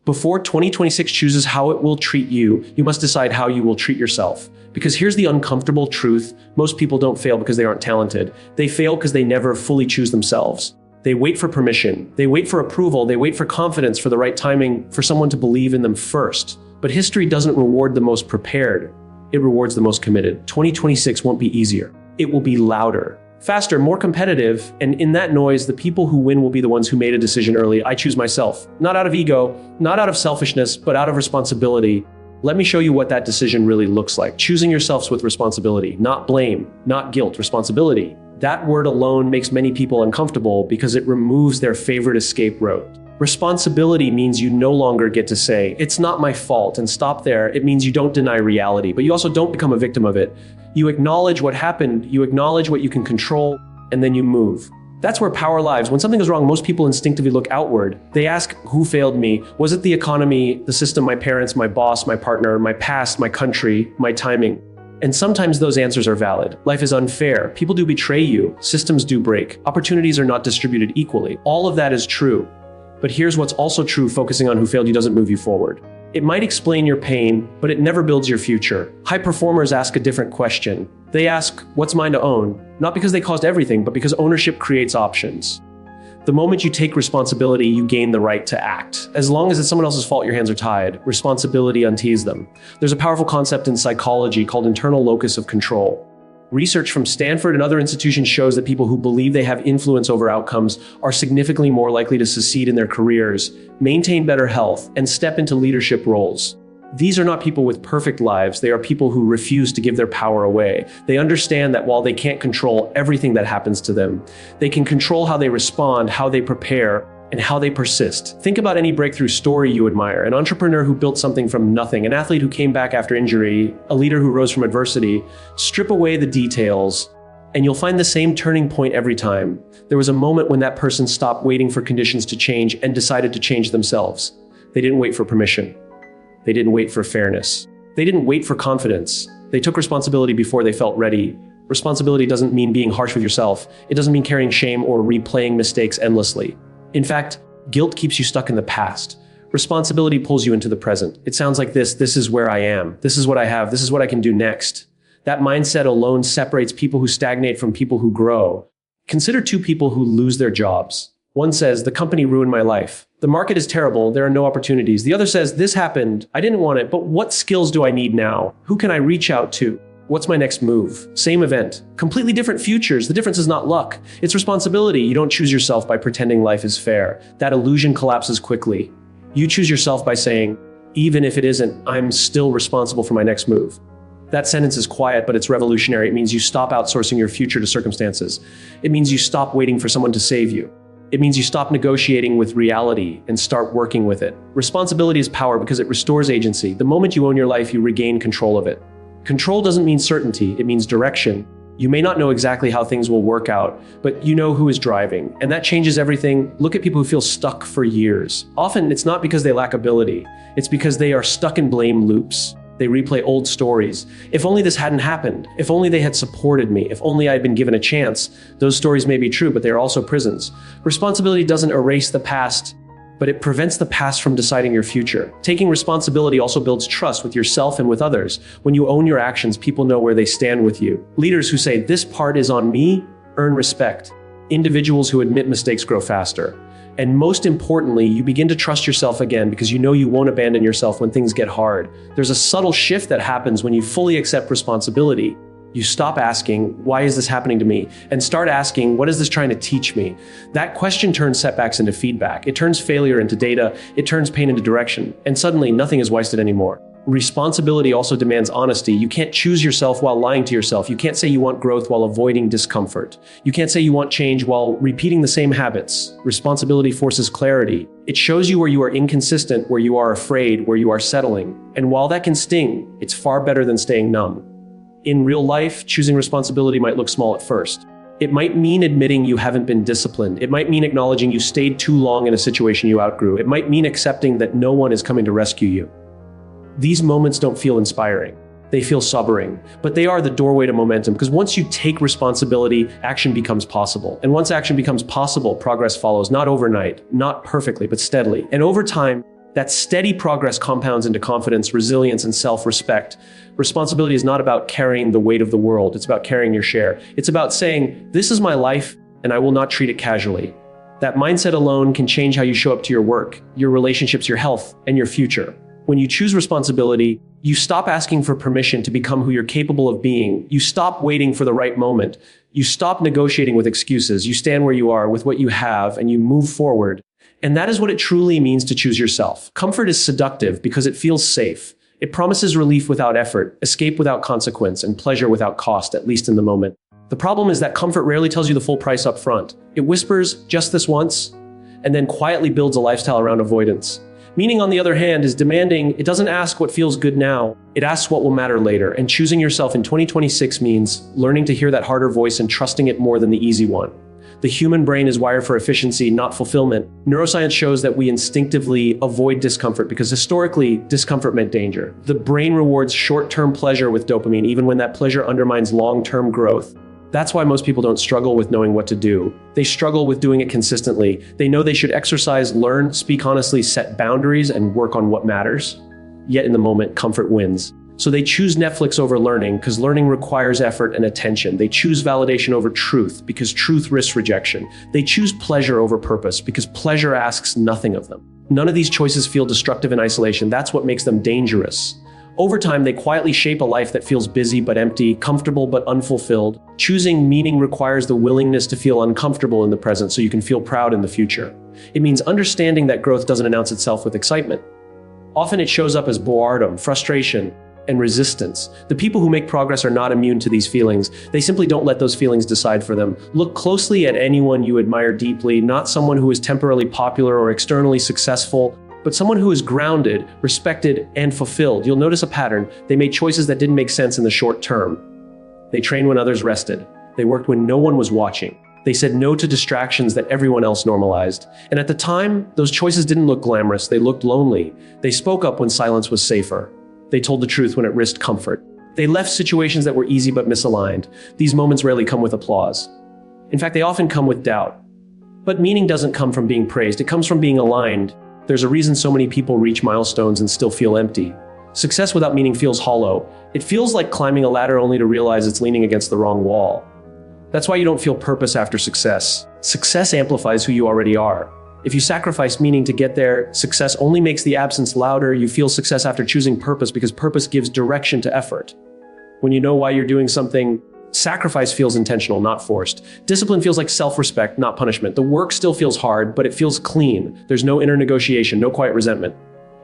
Before 2026 chooses how it will treat you, you must decide how you will treat yourself. Because here's the uncomfortable truth: most people don't fail because they aren't talented. They fail because they never fully choose themselves. They wait for permission, they wait for approval, they wait for confidence, for the right timing, for someone to believe in them first. But history doesn't reward the most prepared, it rewards the most committed. 2026 won't be easier. It will be louder, faster, more competitive, and in that noise, the people who win will be the ones who made a decision early. I choose myself, not out of ego, not out of selfishness, but out of responsibility. Let me show you what that decision really looks like. Choosing yourselves with responsibility, not blame, not guilt, responsibility. That word alone makes many people uncomfortable because it removes their favorite escape route. Responsibility means you no longer get to say, "It's not my fault," and stop there. It means you don't deny reality, but you also don't become a victim of it. You acknowledge what happened, you acknowledge what you can control, and then you move. That's where power lies. When something is wrong, most people instinctively look outward. They ask, who failed me? Was it the economy, the system, my parents, my boss, my partner, my past, my country, my timing? And sometimes those answers are valid. Life is unfair. People do betray you. Systems do break. Opportunities are not distributed equally. All of that is true. But here's what's also true: focusing on who failed you doesn't move you forward. It might explain your pain, but it never builds your future. High performers ask a different question. They ask, what's mine to own? Not because they caused everything, but because ownership creates options. The moment you take responsibility, you gain the right to act. As long as it's someone else's fault, your hands are tied. Responsibility untees them. There's a powerful concept in psychology called internal locus of control. Research from Stanford and other institutions shows that people who believe they have influence over outcomes are significantly more likely to succeed in their careers, maintain better health, and step into leadership roles. These are not people with perfect lives. They are people who refuse to give their power away. They understand that while they can't control everything that happens to them, they can control how they respond, how they prepare, and how they persist. Think about any breakthrough story you admire: an entrepreneur who built something from nothing, an athlete who came back after injury, a leader who rose from adversity. Strip away the details, and you'll find the same turning point every time. There was a moment when that person stopped waiting for conditions to change and decided to change themselves. They didn't wait for permission. They didn't wait for fairness. They didn't wait for confidence. They took responsibility before they felt ready. Responsibility doesn't mean being harsh with yourself. It doesn't mean carrying shame or replaying mistakes endlessly. In fact, guilt keeps you stuck in the past. Responsibility pulls you into the present. It sounds like this: this is where I am. This is what I have. This is what I can do next. That mindset alone separates people who stagnate from people who grow. Consider two people who lose their jobs. One says, "The company ruined my life. The market is terrible. There are no opportunities." The other says, "This happened. I didn't want it, but what skills do I need now? Who can I reach out to? What's my next move?" Same event, completely different futures. The difference is not luck. It's responsibility. You don't choose yourself by pretending life is fair. That illusion collapses quickly. You choose yourself by saying, even if it isn't, I'm still responsible for my next move. That sentence is quiet, but it's revolutionary. It means you stop outsourcing your future to circumstances. It means you stop waiting for someone to save you. It means you stop negotiating with reality and start working with it. Responsibility is power because it restores agency. The moment you own your life, you regain control of it. Control doesn't mean certainty, it means direction. You may not know exactly how things will work out, but you know who is driving, and that changes everything. Look at people who feel stuck for years. Often it's not because they lack ability, it's because they are stuck in blame loops. They replay old stories. If only this hadn't happened. If only they had supported me. If only I'd been given a chance. Those stories may be true, but they are also prisons. Responsibility doesn't erase the past, but it prevents the past from deciding your future. Taking responsibility also builds trust with yourself and with others. When you own your actions, people know where they stand with you. Leaders who say, "This part is on me," earn respect. Individuals who admit mistakes grow faster. And most importantly, you begin to trust yourself again because you know you won't abandon yourself when things get hard. There's a subtle shift that happens when you fully accept responsibility. You stop asking, "Why is this happening to me?" and start asking, "What is this trying to teach me?" That question turns setbacks into feedback. It turns failure into data. It turns pain into direction. And suddenly, nothing is wasted anymore. Responsibility also demands honesty. You can't choose yourself while lying to yourself. You can't say you want growth while avoiding discomfort. You can't say you want change while repeating the same habits. Responsibility forces clarity. It shows you where you are inconsistent, where you are afraid, where you are settling. And while that can sting, it's far better than staying numb. In real life, choosing responsibility might look small at first. It might mean admitting you haven't been disciplined. It might mean acknowledging you stayed too long in a situation you outgrew. It might mean accepting that no one is coming to rescue you. These moments don't feel inspiring. They feel sobering, but they are the doorway to momentum, because once you take responsibility, action becomes possible. And once action becomes possible, progress follows, not overnight, not perfectly, but steadily. And over time, That steady progress compounds into confidence, resilience, and self-respect. Responsibility is not about carrying the weight of the world. It's about carrying your share. It's about saying, this is my life, and I will not treat it casually. That mindset alone can change how you show up to your work, your relationships, your health, and your future. When you choose responsibility, you stop asking for permission to become who you're capable of being. You stop waiting for the right moment. You stop negotiating with excuses. You stand where you are with what you have, and you move forward. And that is what it truly means to choose yourself. Comfort is seductive because it feels safe. It promises relief without effort, escape without consequence, and pleasure without cost, at least in the moment. The problem is that comfort rarely tells you the full price up front. It whispers, just this once, and then quietly builds a lifestyle around avoidance. Meaning, on the other hand, is demanding. It doesn't ask what feels good now. It asks what will matter later. And choosing yourself in 2026 means learning to hear that harder voice and trusting it more than the easy one. The human brain is wired for efficiency, not fulfillment. Neuroscience shows that we instinctively avoid discomfort because historically, discomfort meant danger. The brain rewards short-term pleasure with dopamine, even when that pleasure undermines long-term growth. That's why most people don't struggle with knowing what to do. They struggle with doing it consistently. They know they should exercise, learn, speak honestly, set boundaries, and work on what matters. Yet in the moment, comfort wins. So they choose Netflix over learning because learning requires effort and attention. They choose validation over truth because truth risks rejection. They choose pleasure over purpose because pleasure asks nothing of them. None of these choices feel destructive in isolation. That's what makes them dangerous. Over time, they quietly shape a life that feels busy but empty, comfortable but unfulfilled. Choosing meaning requires the willingness to feel uncomfortable in the present so you can feel proud in the future. It means understanding that growth doesn't announce itself with excitement. Often it shows up as boredom, frustration, and resistance. The people who make progress are not immune to these feelings. They simply don't let those feelings decide for them. Look closely at anyone you admire deeply, not someone who is temporarily popular or externally successful, but someone who is grounded, respected, and fulfilled. You'll notice a pattern. They made choices that didn't make sense in the short term. They trained when others rested. They worked when no one was watching. They said no to distractions that everyone else normalized. And at the time, those choices didn't look glamorous. They looked lonely. They spoke up when silence was safer. They told the truth when it risked comfort. They left situations that were easy but misaligned. These moments rarely come with applause. In fact, they often come with doubt. But meaning doesn't come from being praised. It comes from being aligned. There's a reason so many people reach milestones and still feel empty. Success without meaning feels hollow. It feels like climbing a ladder only to realize it's leaning against the wrong wall. That's why you don't feel purpose after success. Success amplifies who you already are. If you sacrifice meaning to get there, success only makes the absence louder. You feel success after choosing purpose because purpose gives direction to effort. When you know why you're doing something, sacrifice feels intentional, not forced. Discipline feels like self-respect, not punishment. The work still feels hard, but it feels clean. There's no inner negotiation, no quiet resentment,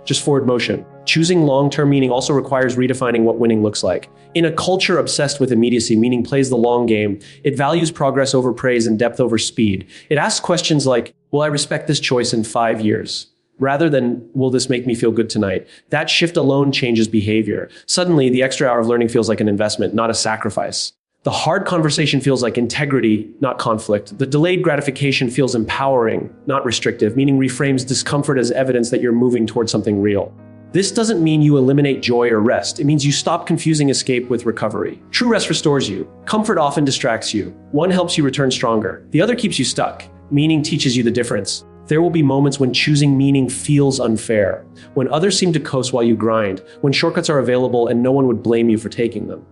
just forward motion. Choosing long-term meaning also requires redefining what winning looks like. In a culture obsessed with immediacy, meaning plays the long game. It values progress over praise and depth over speed. It asks questions like, will I respect this choice in 5 years? Rather than, will this make me feel good tonight? That shift alone changes behavior. Suddenly, the extra hour of learning feels like an investment, not a sacrifice. The hard conversation feels like integrity, not conflict. The delayed gratification feels empowering, not restrictive, meaning reframes discomfort as evidence that you're moving towards something real. This doesn't mean you eliminate joy or rest. It means you stop confusing escape with recovery. True rest restores you. Comfort often distracts you. One helps you return stronger. The other keeps you stuck. Meaning teaches you the difference. There will be moments when choosing meaning feels unfair, when others seem to coast while you grind, when shortcuts are available and no one would blame you for taking them.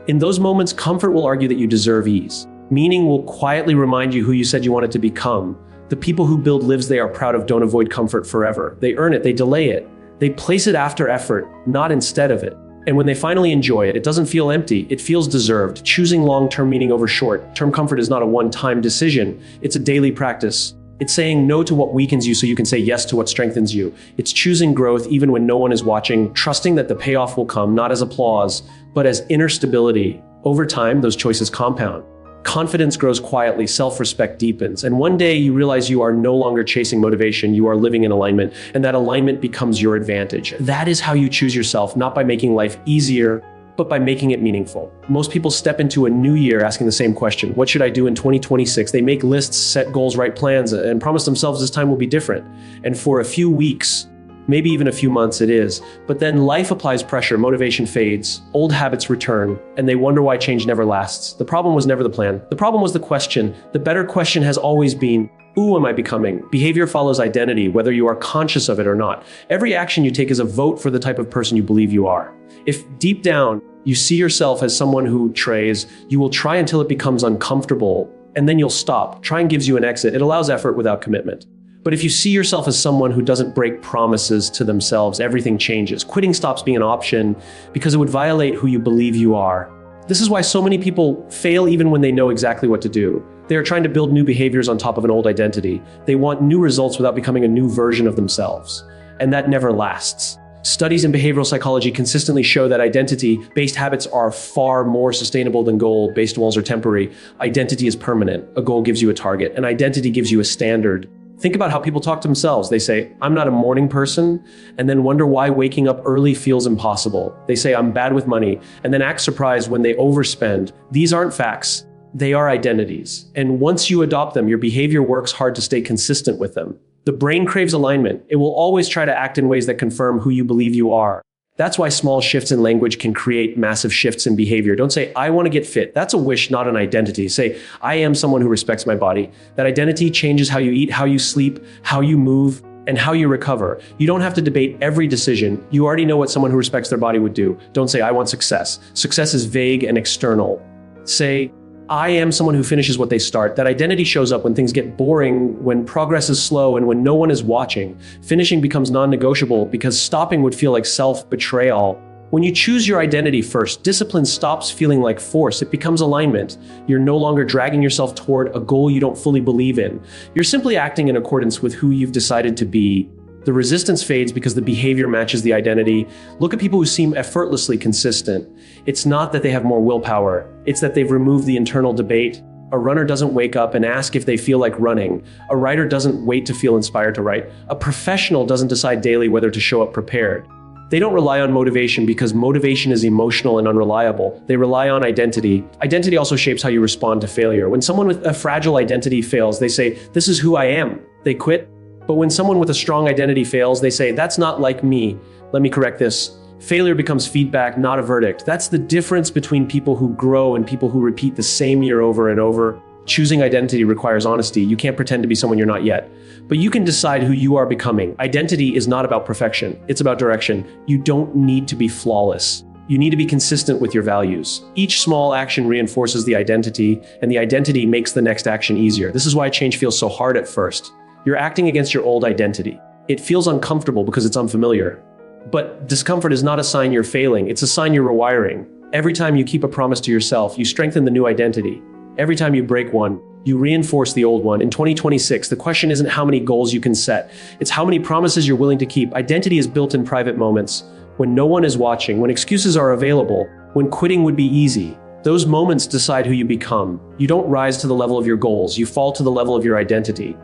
In those moments, comfort will argue that you deserve ease. Meaning will quietly remind you who you said you wanted to become. The people who build lives they are proud of don't avoid comfort forever. They earn it, they delay it. They place it after effort, not instead of it. And when they finally enjoy it, it doesn't feel empty, it feels deserved. Choosing long-term meaning over short-term comfort is not a one-time decision. It's a daily practice. It's saying no to what weakens you so you can say yes to what strengthens you. It's choosing growth even when no one is watching, trusting that the payoff will come not as applause, but as inner stability. Over time, those choices compound. Confidence grows quietly, self-respect deepens, and one day you realize you are no longer chasing motivation, you are living in alignment, and that alignment becomes your advantage. That is how you choose yourself, not by making life easier, but by making it meaningful. Most people step into a new year asking the same question: what should I do in 2026? They make lists, set goals, write plans, and promise themselves this time will be different. And for a few weeks, maybe even a few months it is, but then life applies pressure, motivation fades, old habits return, and they wonder why change never lasts. The problem was never the plan. The problem was the question. The better question has always been, Who am I becoming? Behavior follows identity, whether you are conscious of it or not. Every action you take is a vote for the type of person you believe you are. If deep down you see yourself as someone who betrays, you will try until it becomes uncomfortable, and then you'll stop. Trying gives you an exit. It allows effort without commitment. But if you see yourself as someone who doesn't break promises to themselves, everything changes. Quitting stops being an option because it would violate who you believe you are. This is why so many people fail even when they know exactly what to do. They are trying to build new behaviors on top of an old identity. They want new results without becoming a new version of themselves. And that never lasts. Studies in behavioral psychology consistently show that identity-based habits are far more sustainable than goal-based ones are temporary. Identity is permanent. A goal gives you a target. An identity gives you a standard. Think about how people talk to themselves. They say, I'm not a morning person, and then wonder why waking up early feels impossible. They say, I'm bad with money, and then act surprised when they overspend. These aren't facts. They are identities. And once you adopt them, your behavior works hard to stay consistent with them. The brain craves alignment. It will always try to act in ways that confirm who you believe you are. That's why small shifts in language can create massive shifts in behavior. Don't say, I want to get fit. That's a wish, not an identity. Say, I am someone who respects my body. That identity changes how you eat, how you sleep, how you move, and how you recover. You don't have to debate every decision. You already know what someone who respects their body would do. Don't say, I want success. Success is vague and external. Say, I am someone who finishes what they start. That identity shows up when things get boring, when progress is slow, and when no one is watching. Finishing becomes non-negotiable because stopping would feel like self-betrayal. When you choose your identity first, discipline stops feeling like force. It becomes alignment. You're no longer dragging yourself toward a goal you don't fully believe in. You're simply acting in accordance with who you've decided to be. The resistance fades because the behavior matches the identity. Look at people who seem effortlessly consistent. It's not that they have more willpower. It's that they've removed the internal debate. A runner doesn't wake up and ask if they feel like running. A writer doesn't wait to feel inspired to write. A professional doesn't decide daily whether to show up prepared. They don't rely on motivation because motivation is emotional and unreliable. They rely on identity. Identity also shapes how you respond to failure. When someone with a fragile identity fails, they say, this is who I am. They quit. But when someone with a strong identity fails, they say, that's not like me. Let me correct this. Failure becomes feedback, not a verdict. That's the difference between people who grow and people who repeat the same year over and over. Choosing identity requires honesty. You can't pretend to be someone you're not yet. But you can decide who you are becoming. Identity is not about perfection. It's about direction. You don't need to be flawless. You need to be consistent with your values. Each small action reinforces the identity, and the identity makes the next action easier. This is why change feels so hard at first. You're acting against your old identity. It feels uncomfortable because it's unfamiliar. But discomfort is not a sign you're failing. It's a sign you're rewiring. Every time you keep a promise to yourself, you strengthen the new identity. Every time you break one, you reinforce the old one. In 2026, the question isn't how many goals you can set. It's how many promises you're willing to keep. Identity is built in private moments, when no one is watching, when excuses are available, when quitting would be easy. Those moments decide who you become. You don't rise to the level of your goals. You fall to the level of your identity.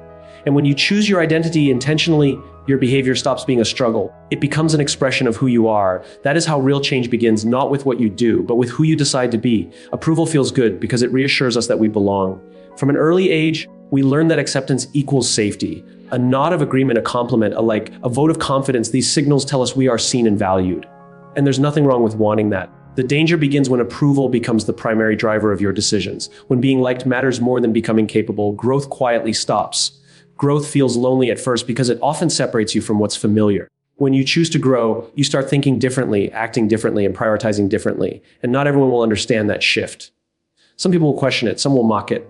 And when you choose your identity intentionally, your behavior stops being a struggle. It becomes an expression of who you are. That is how real change begins, not with what you do, but with who you decide to be. Approval feels good because it reassures us that we belong. From an early age, we learn that acceptance equals safety. A nod of agreement, a compliment, a vote of confidence, these signals tell us we are seen and valued. And there's nothing wrong with wanting that. The danger begins when approval becomes the primary driver of your decisions. When being liked matters more than becoming capable, growth quietly stops. Growth feels lonely at first because it often separates you from what's familiar. When you choose to grow, you start thinking differently, acting differently, and prioritizing differently. And not everyone will understand that shift. Some people will question it, some will mock it.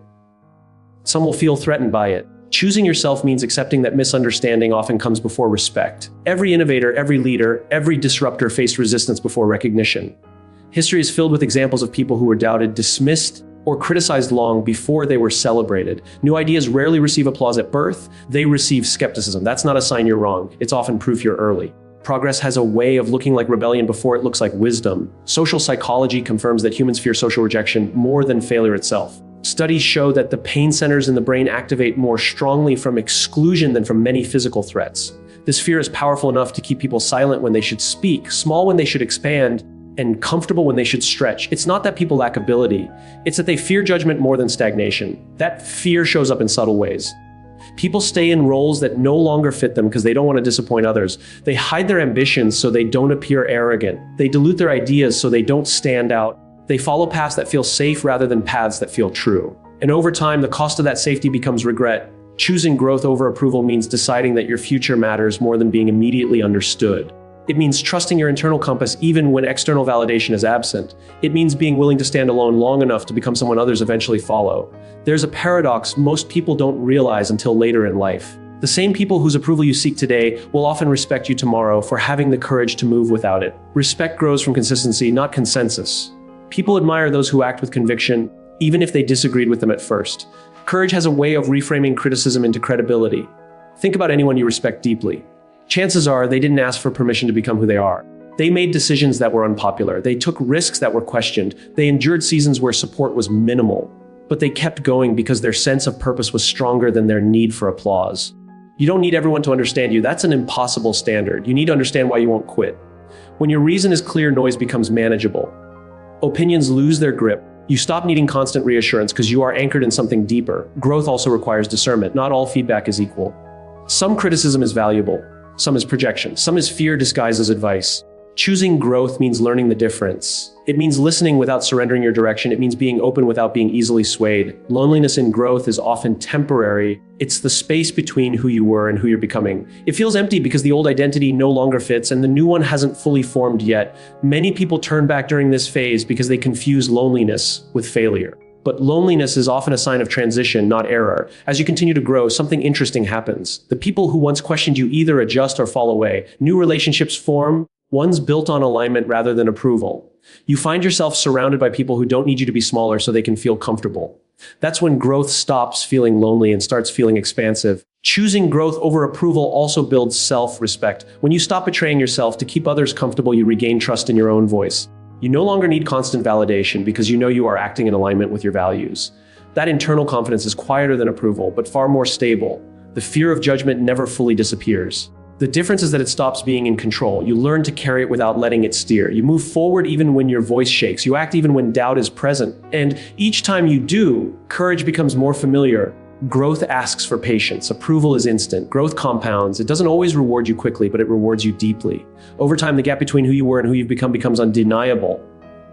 Some will feel threatened by it. Choosing yourself means accepting that misunderstanding often comes before respect. Every innovator, every leader, every disruptor faced resistance before recognition. History is filled with examples of people who were doubted, dismissed, or criticized long before they were celebrated. New ideas rarely receive applause at birth. They receive skepticism. That's not a sign you're wrong. It's often proof you're early. Progress has a way of looking like rebellion before it looks like wisdom. Social psychology confirms that humans fear social rejection more than failure itself. Studies show that the pain centers in the brain activate more strongly from exclusion than from many physical threats. This fear is powerful enough to keep people silent when they should speak, small when they should expand, and comfortable when they should stretch. It's not that people lack ability. It's that they fear judgment more than stagnation. That fear shows up in subtle ways. People stay in roles that no longer fit them because they don't want to disappoint others. They hide their ambitions so they don't appear arrogant. They dilute their ideas so they don't stand out. They follow paths that feel safe rather than paths that feel true. And over time, the cost of that safety becomes regret. Choosing growth over approval means deciding that your future matters more than being immediately understood. It means trusting your internal compass even when external validation is absent. It means being willing to stand alone long enough to become someone others eventually follow. There's a paradox most people don't realize until later in life. The same people whose approval you seek today will often respect you tomorrow for having the courage to move without it. Respect grows from consistency, not consensus. People admire those who act with conviction, even if they disagreed with them at first. Courage has a way of reframing criticism into credibility. Think about anyone you respect deeply. Chances are they didn't ask for permission to become who they are. They made decisions that were unpopular. They took risks that were questioned. They endured seasons where support was minimal. But they kept going because their sense of purpose was stronger than their need for applause. You don't need everyone to understand you. That's an impossible standard. You need to understand why you won't quit. When your reason is clear, noise becomes manageable. Opinions lose their grip. You stop needing constant reassurance because you are anchored in something deeper. Growth also requires discernment. Not all feedback is equal. Some criticism is valuable. Some is projection. Some is fear disguised as advice. Choosing growth means learning the difference. It means listening without surrendering your direction. It means being open without being easily swayed. Loneliness in growth is often temporary. It's the space between who you were and who you're becoming. It feels empty because the old identity no longer fits and the new one hasn't fully formed yet. Many people turn back during this phase because they confuse loneliness with failure. But loneliness is often a sign of transition, not error. As you continue to grow, something interesting happens. The people who once questioned you either adjust or fall away. New relationships form, ones built on alignment rather than approval. You find yourself surrounded by people who don't need you to be smaller so they can feel comfortable. That's when growth stops feeling lonely and starts feeling expansive. Choosing growth over approval also builds self-respect. When you stop betraying yourself to keep others comfortable, you regain trust in your own voice. You no longer need constant validation because you know you are acting in alignment with your values. That internal confidence is quieter than approval, but far more stable. The fear of judgment never fully disappears. The difference is that it stops being in control. You learn to carry it without letting it steer. You move forward even when your voice shakes. You act even when doubt is present. And each time you do, courage becomes more familiar. Growth asks for patience. Approval is instant. Growth compounds. It doesn't always reward you quickly, but it rewards you deeply. Over time, the gap between who you were and who you've become becomes undeniable.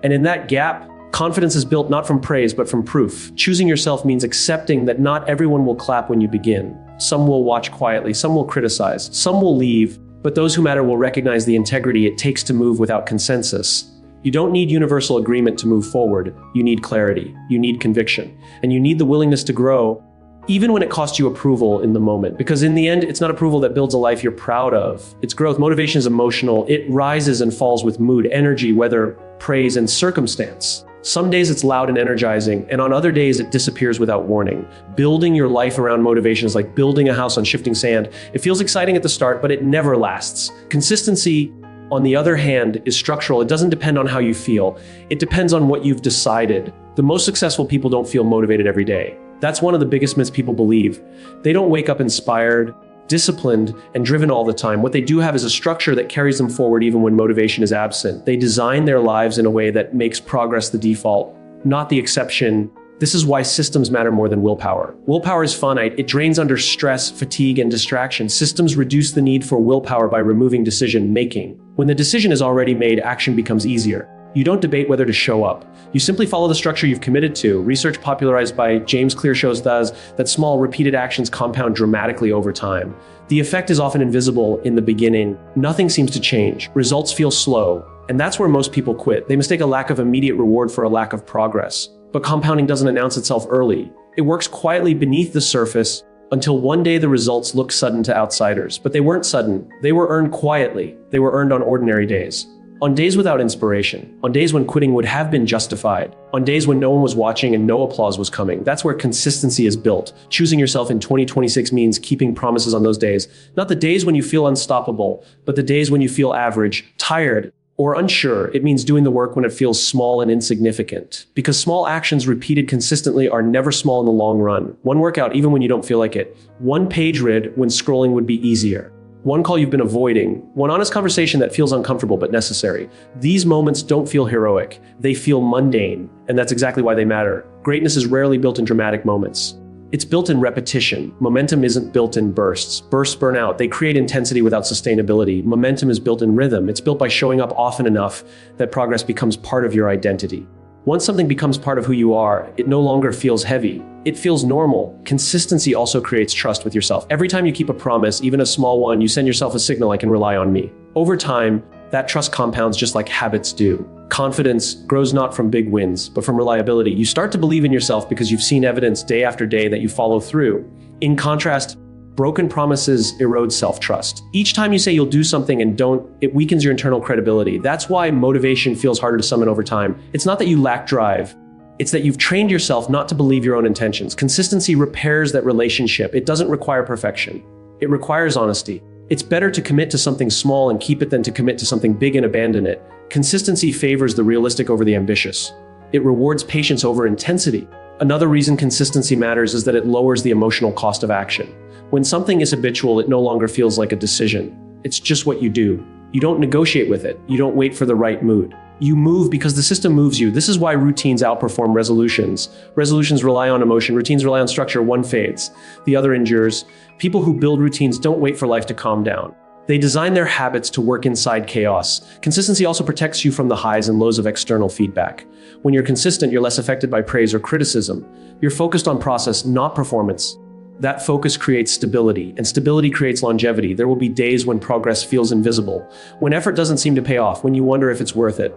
And in that gap, confidence is built not from praise, but from proof. Choosing yourself means accepting that not everyone will clap when you begin. Some will watch quietly, some will criticize, some will leave, but those who matter will recognize the integrity it takes to move without consensus. You don't need universal agreement to move forward. You need clarity, you need conviction, and you need the willingness to grow, even when it costs you approval in the moment. Because in the end, it's not approval that builds a life you're proud of. It's growth. Motivation is emotional. It rises and falls with mood, energy, weather, praise, and circumstance. Some days it's loud and energizing, and on other days it disappears without warning. Building your life around motivation is like building a house on shifting sand. It feels exciting at the start, but it never lasts. Consistency, on the other hand, is structural. It doesn't depend on how you feel. It depends on what you've decided. The most successful people don't feel motivated every day. That's one of the biggest myths people believe. They don't wake up inspired, disciplined, and driven all the time. What they do have is a structure that carries them forward even when motivation is absent. They design their lives in a way that makes progress the default, not the exception. This is why systems matter more than willpower. Willpower is finite. It drains under stress, fatigue, and distraction. Systems reduce the need for willpower by removing decision-making. When the decision is already made, action becomes easier. You don't debate whether to show up. You simply follow the structure you've committed to. Research popularized by James Clear shows that small, repeated actions compound dramatically over time. The effect is often invisible in the beginning. Nothing seems to change. Results feel slow. And that's where most people quit. They mistake a lack of immediate reward for a lack of progress. But compounding doesn't announce itself early. It works quietly beneath the surface until one day the results look sudden to outsiders. But they weren't sudden. They were earned quietly. They were earned on ordinary days. On days without inspiration, on days when quitting would have been justified, on days when no one was watching and no applause was coming. That's where consistency is built. Choosing yourself in 2026 means keeping promises on those days. Not the days when you feel unstoppable, but the days when you feel average, tired, or unsure. It means doing the work when it feels small and insignificant. Because small actions repeated consistently are never small in the long run. One workout even when you don't feel like it. One page read when scrolling would be easier. One call you've been avoiding, one honest conversation that feels uncomfortable but necessary. These moments don't feel heroic, they feel mundane, and that's exactly why they matter. Greatness is rarely built in dramatic moments. It's built in repetition. Momentum isn't built in bursts. Bursts burn out. They create intensity without sustainability. Momentum is built in rhythm. It's built by showing up often enough that progress becomes part of your identity. Once something becomes part of who you are, it no longer feels heavy. It feels normal. Consistency also creates trust with yourself. Every time you keep a promise, even a small one, you send yourself a signal: I can rely on me. Over time, that trust compounds just like habits do. Confidence grows not from big wins, but from reliability. You start to believe in yourself because you've seen evidence day after day that you follow through. In contrast, broken promises erode self-trust. Each time you say you'll do something and don't, it weakens your internal credibility. That's why motivation feels harder to summon over time. It's not that you lack drive. It's that you've trained yourself not to believe your own intentions. Consistency repairs that relationship. It doesn't require perfection. It requires honesty. It's better to commit to something small and keep it than to commit to something big and abandon it. Consistency favors the realistic over the ambitious. It rewards patience over intensity. Another reason consistency matters is that it lowers the emotional cost of action. When something is habitual, it no longer feels like a decision. It's just what you do. You don't negotiate with it. You don't wait for the right mood. You move because the system moves you. This is why routines outperform resolutions. Resolutions rely on emotion. Routines rely on structure. One fades, the other endures. People who build routines don't wait for life to calm down. They design their habits to work inside chaos. Consistency also protects you from the highs and lows of external feedback. When you're consistent, you're less affected by praise or criticism. You're focused on process, not performance. That focus creates stability, and stability creates longevity. There will be days when progress feels invisible, when effort doesn't seem to pay off, when you wonder if it's worth it.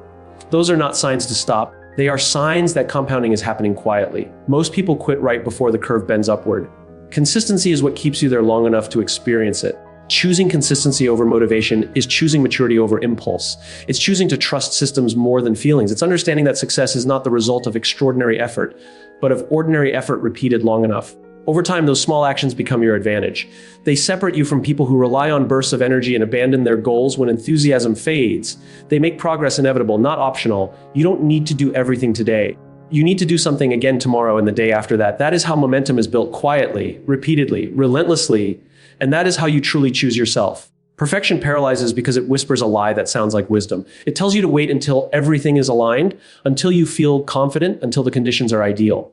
Those are not signs to stop. They are signs that compounding is happening quietly. Most people quit right before the curve bends upward. Consistency is what keeps you there long enough to experience it. Choosing consistency over motivation is choosing maturity over impulse. It's choosing to trust systems more than feelings. It's understanding that success is not the result of extraordinary effort, but of ordinary effort repeated long enough. Over time, those small actions become your advantage. They separate you from people who rely on bursts of energy and abandon their goals when enthusiasm fades. They make progress inevitable, not optional. You don't need to do everything today. You need to do something again tomorrow and the day after that. That is how momentum is built quietly, repeatedly, relentlessly, and that is how you truly choose yourself. Perfection paralyzes because it whispers a lie that sounds like wisdom. It tells you to wait until everything is aligned, until you feel confident, until the conditions are ideal.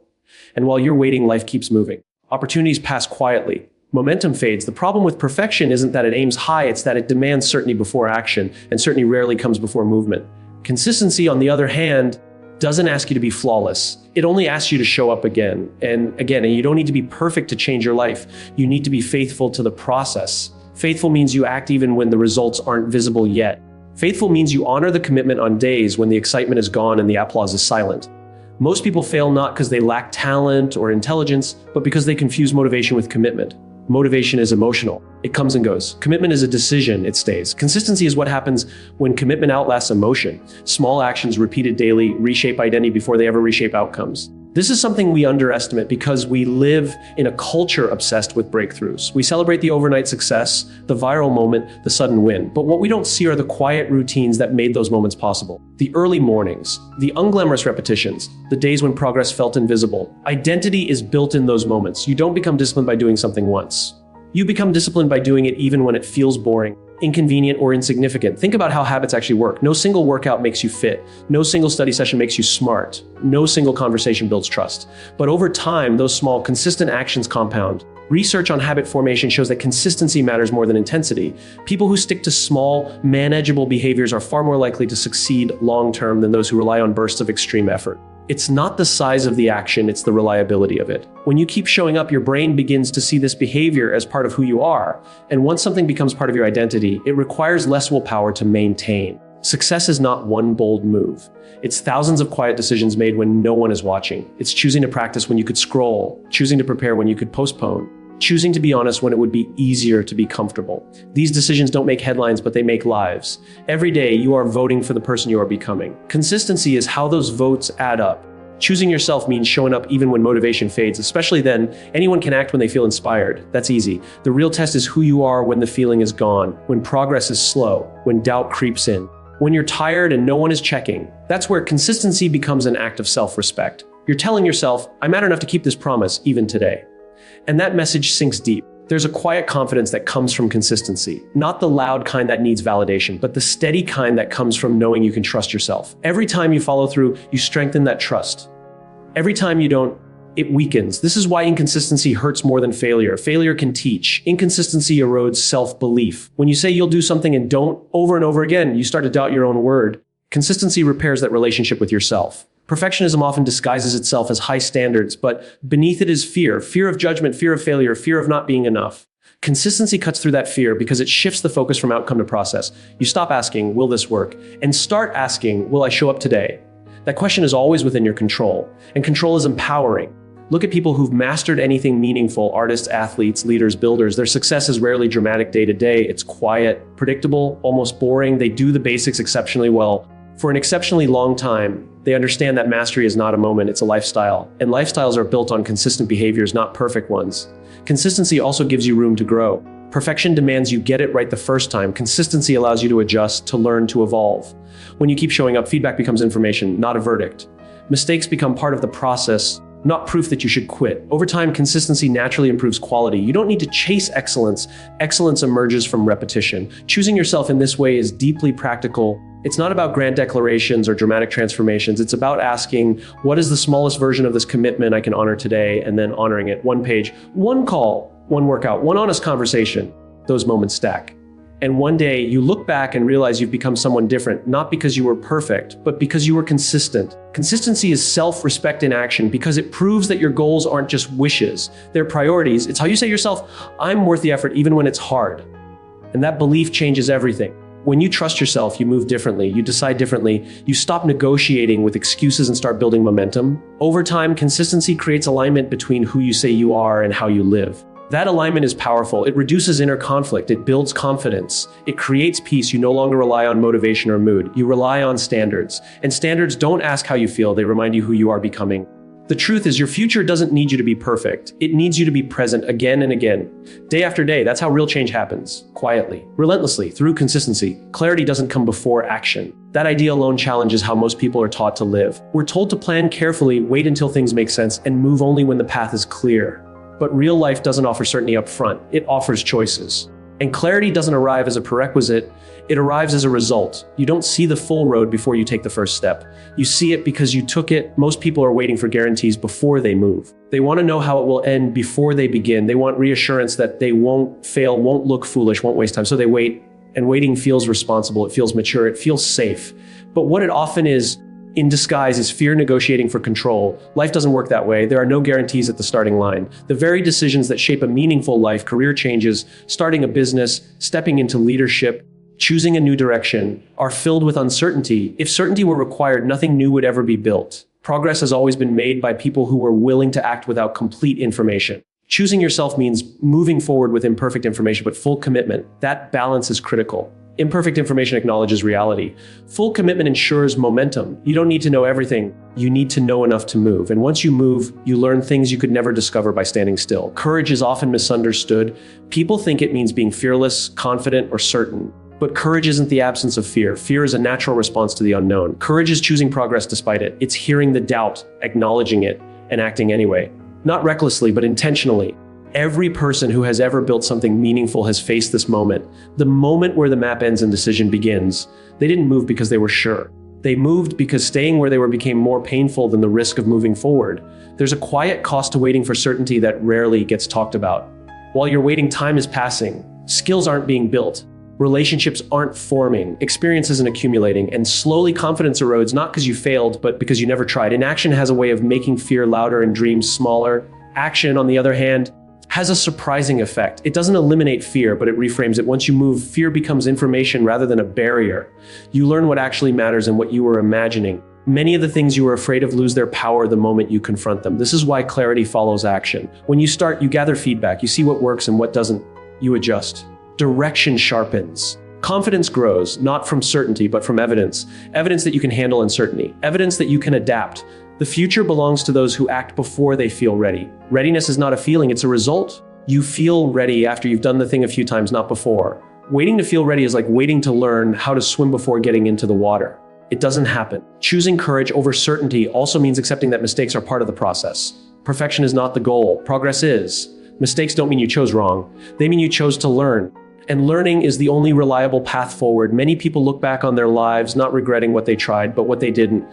And while you're waiting, life keeps moving. Opportunities pass quietly. Momentum fades. The problem with perfection isn't that it aims high, it's that it demands certainty before action, and certainty rarely comes before movement. Consistency, on the other hand, doesn't ask you to be flawless. It only asks you to show up again and again, and you don't need to be perfect to change your life. You need to be faithful to the process. Faithful means you act even when the results aren't visible yet. Faithful means you honor the commitment on days when the excitement is gone and the applause is silent. Most people fail not because they lack talent or intelligence, but because they confuse motivation with commitment. Motivation is emotional. It comes and goes. Commitment is a decision. It stays. Consistency is what happens when commitment outlasts emotion. Small actions repeated daily reshape identity before they ever reshape outcomes. This is something we underestimate because we live in a culture obsessed with breakthroughs. We celebrate the overnight success, the viral moment, the sudden win. But what we don't see are the quiet routines that made those moments possible. The early mornings, the unglamorous repetitions, the days when progress felt invisible. Identity is built in those moments. You don't become disciplined by doing something once. You become disciplined by doing it even when it feels boring, inconvenient, or insignificant. Think about how habits actually work. No single workout makes you fit. No single study session makes you smart. No single conversation builds trust. But over time, those small, consistent actions compound. Research on habit formation shows that consistency matters more than intensity. People who stick to small, manageable behaviors are far more likely to succeed long-term than those who rely on bursts of extreme effort. It's not the size of the action, it's the reliability of it. When you keep showing up, your brain begins to see this behavior as part of who you are. And once something becomes part of your identity, it requires less willpower to maintain. Success is not one bold move. It's thousands of quiet decisions made when no one is watching. It's choosing to practice when you could scroll, choosing to prepare when you could postpone, choosing to be honest when it would be easier to be comfortable. These decisions don't make headlines, but they make lives. Every day, you are voting for the person you are becoming. Consistency is how those votes add up. Choosing yourself means showing up even when motivation fades, especially then. Anyone can act when they feel inspired. That's easy. The real test is who you are when the feeling is gone, when progress is slow, when doubt creeps in, when you're tired and no one is checking. That's where consistency becomes an act of self-respect. You're telling yourself, I matter enough to keep this promise even today. And that message sinks deep. There's a quiet confidence that comes from consistency, not the loud kind that needs validation, but the steady kind that comes from knowing you can trust yourself. Every time you follow through, you strengthen that trust. Every time you don't, it weakens. This is why inconsistency hurts more than failure. Failure can teach. Inconsistency erodes self-belief. When you say you'll do something and don't over and over again, you start to doubt your own word. Consistency repairs that relationship with yourself. Perfectionism often disguises itself as high standards, but beneath it is fear. Fear of judgment, fear of failure, fear of not being enough. Consistency cuts through that fear because it shifts the focus from outcome to process. You stop asking, will this work? And start asking, will I show up today? That question is always within your control, and control is empowering. Look at people who've mastered anything meaningful: artists, athletes, leaders, builders. Their success is rarely dramatic day to day. It's quiet, predictable, almost boring. They do the basics exceptionally well. For an exceptionally long time, they understand that mastery is not a moment, it's a lifestyle. And lifestyles are built on consistent behaviors, not perfect ones. Consistency also gives you room to grow. Perfection demands you get it right the first time. Consistency allows you to adjust, to learn, to evolve. When you keep showing up, feedback becomes information, not a verdict. Mistakes become part of the process, not proof that you should quit. Over time, consistency naturally improves quality. You don't need to chase excellence. Excellence emerges from repetition. Choosing yourself in this way is deeply practical. It's not about grand declarations or dramatic transformations. It's about asking, what is the smallest version of this commitment I can honor today, and then honoring it. One page, one call, one workout, one honest conversation. Those moments stack. And one day you look back and realize you've become someone different, not because you were perfect, but because you were consistent. Consistency is self-respect in action because it proves that your goals aren't just wishes, they're priorities. It's how you say to yourself, I'm worth the effort even when it's hard. And that belief changes everything. When you trust yourself, you move differently, you decide differently, you stop negotiating with excuses and start building momentum. Over time, consistency creates alignment between who you say you are and how you live. That alignment is powerful. It reduces inner conflict. It builds confidence. It creates peace. You no longer rely on motivation or mood. You rely on standards. And standards don't ask how you feel. They remind you who you are becoming. The truth is, your future doesn't need you to be perfect. It needs you to be present again and again. Day after day, that's how real change happens. Quietly, relentlessly, through consistency. Clarity doesn't come before action. That idea alone challenges how most people are taught to live. We're told to plan carefully, wait until things make sense, and move only when the path is clear. But real life doesn't offer certainty up front. It offers choices. And clarity doesn't arrive as a prerequisite, it arrives as a result. You don't see the full road before you take the first step. You see it because you took it. Most people are waiting for guarantees before they move. They want to know how it will end before they begin. They want reassurance that they won't fail, won't look foolish, won't waste time. So they wait, and waiting feels responsible, it feels mature, it feels safe. But what it often is, in disguise, is fear negotiating for control. Life doesn't work that way. There are no guarantees at the starting line. The very decisions that shape a meaningful life, career changes, starting a business, stepping into leadership, choosing a new direction, are filled with uncertainty. If certainty were required, nothing new would ever be built. Progress has always been made by people who were willing to act without complete information. Choosing yourself means moving forward with imperfect information, but full commitment. That balance is critical. Imperfect information acknowledges reality. Full commitment ensures momentum. You don't need to know everything. You need to know enough to move. And once you move, you learn things you could never discover by standing still. Courage is often misunderstood. People think it means being fearless, confident, or certain. But courage isn't the absence of fear. Fear is a natural response to the unknown. Courage is choosing progress despite it. It's hearing the doubt, acknowledging it, and acting anyway. Not recklessly, but intentionally. Every person who has ever built something meaningful has faced this moment. The moment where the map ends and decision begins. They didn't move because they were sure. They moved because staying where they were became more painful than the risk of moving forward. There's a quiet cost to waiting for certainty that rarely gets talked about. While you're waiting, time is passing. Skills aren't being built. Relationships aren't forming. Experience isn't accumulating. And slowly confidence erodes, not because you failed, but because you never tried. Inaction has a way of making fear louder and dreams smaller. Action, on the other hand, has a surprising effect. It doesn't eliminate fear, but it reframes it. Once you move, fear becomes information rather than a barrier. You learn what actually matters and what you were imagining. Many of the things you were afraid of lose their power the moment you confront them. This is why clarity follows action. When you start, you gather feedback. You see what works and what doesn't. You adjust. Direction sharpens. Confidence grows, not from certainty, but from evidence. Evidence that you can handle uncertainty. Evidence that you can adapt. The future belongs to those who act before they feel ready. Readiness is not a feeling, it's a result. You feel ready after you've done the thing a few times, not before. Waiting to feel ready is like waiting to learn how to swim before getting into the water. It doesn't happen. Choosing courage over certainty also means accepting that mistakes are part of the process. Perfection is not the goal. Progress is. Mistakes don't mean you chose wrong. They mean you chose to learn. And learning is the only reliable path forward. Many people look back on their lives not regretting what they tried, but what they didn't.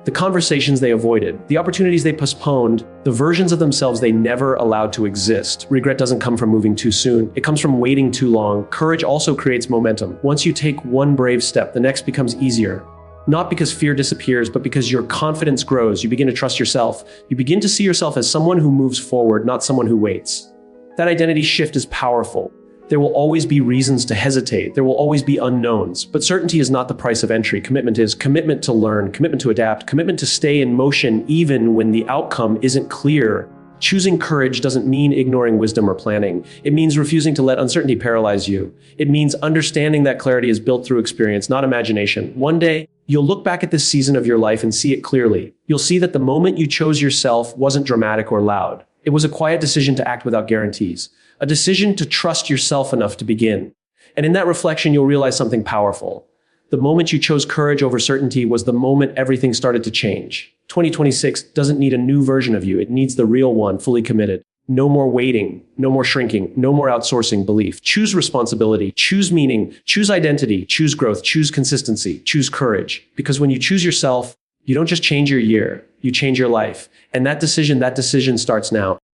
The conversations they avoided, the opportunities they postponed, the versions of themselves they never allowed to exist. Regret doesn't come from moving too soon. It comes from waiting too long. Courage also creates momentum. Once you take one brave step, the next becomes easier. Not because fear disappears, but because your confidence grows. You begin to trust yourself. You begin to see yourself as someone who moves forward, not someone who waits. That identity shift is powerful. There will always be reasons to hesitate. There will always be unknowns, but certainty is not the price of entry. Commitment is commitment to learn, commitment to adapt, commitment to stay in motion even when the outcome isn't clear. Choosing courage doesn't mean ignoring wisdom or planning. It means refusing to let uncertainty paralyze you. It means understanding that clarity is built through experience, not imagination. One day, you'll look back at this season of your life and see it clearly. You'll see that the moment you chose yourself wasn't dramatic or loud. It was a quiet decision to act without guarantees. A decision to trust yourself enough to begin. And in that reflection, you'll realize something powerful. The moment you chose courage over certainty was the moment everything started to change. 2026 doesn't need a new version of you. It needs the real one, fully committed. No more waiting, no more shrinking, no more outsourcing belief. Choose responsibility, choose meaning, choose identity, choose growth, choose consistency, choose courage. Because when you choose yourself, you don't just change your year, you change your life. And that decision starts now.